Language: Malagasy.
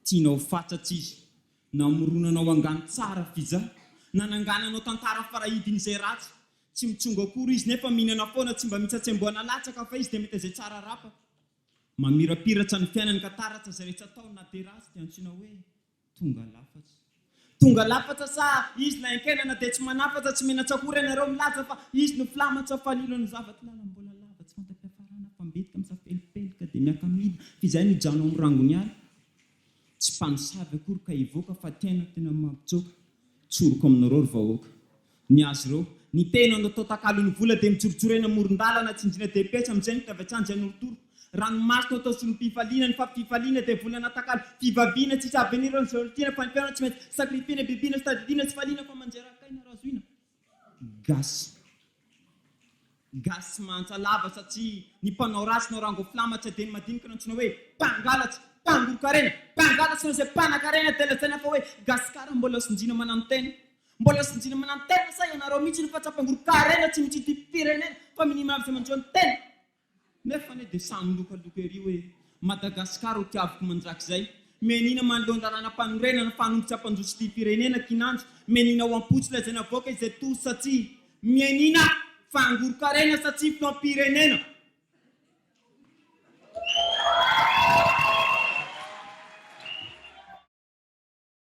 tianao fatsatsy izy namoronanao angano tsara fiza nanangananao tantara farahidin'izay ratsy tsy mitsongo akory izy nefa mihinana foana tsy mba mitsatsemboana latsaka fa izy dia mety izay tsara rapa mamirapiratra ny fiainany ka taratra izay rehetra tao na dia rasy dia antsoina hoe tonga lafatra sa izy na enkenana dia tsy manafatra tsy mena tsakory ianareo milaza fa izy no filamatra falilo ny zavatra lala mbola lava tsy fantam-piafarana fa mbetika misafelipelika dia miakamidy fizay no jano amin'ny rangony ary tsy mpanosavy akory ka hivoaka fa tena mampitsoaka tsoroko aminareo ry vahoaka ny azy ireo ny tena natao takalony vola dia mitsorotsorena moron-dalana tsinjina dia petra amin'izay ny tavatsanjy anorotoro ranomasina atao solom-pifaliana ny fampifaliana dia volana takalo fivaviana tsy aby anireo ny zolitiana fa ny fiainana tsy maintsy sakrifiana bibiana sy tadidiana sy faliana fa manjerakaina razoina gasy mantsa lava satria ny mpanao rasy nao rango flamatra dia ny madinika no antsoina hoe mpangalatra mpangorokarena mpangalatsy no izay mpanakarena dia lazaina fa hoe gasikara mbola sinjina manano tena sa ianareo mihitsy ny fatsapangorokarena tsy mitsity firenena fa minima avy izay manjoany tena nefa ne dia samy lokaloka ery hoe Madagasikara ho tiaviko manjakizay menina manlondarana mpanorenana fanombotsy ampanjosy ty firenena kinanjo menina ho ampotsy lazaina avoaka izay tosy satria menina fangorokarena satria fiampirenena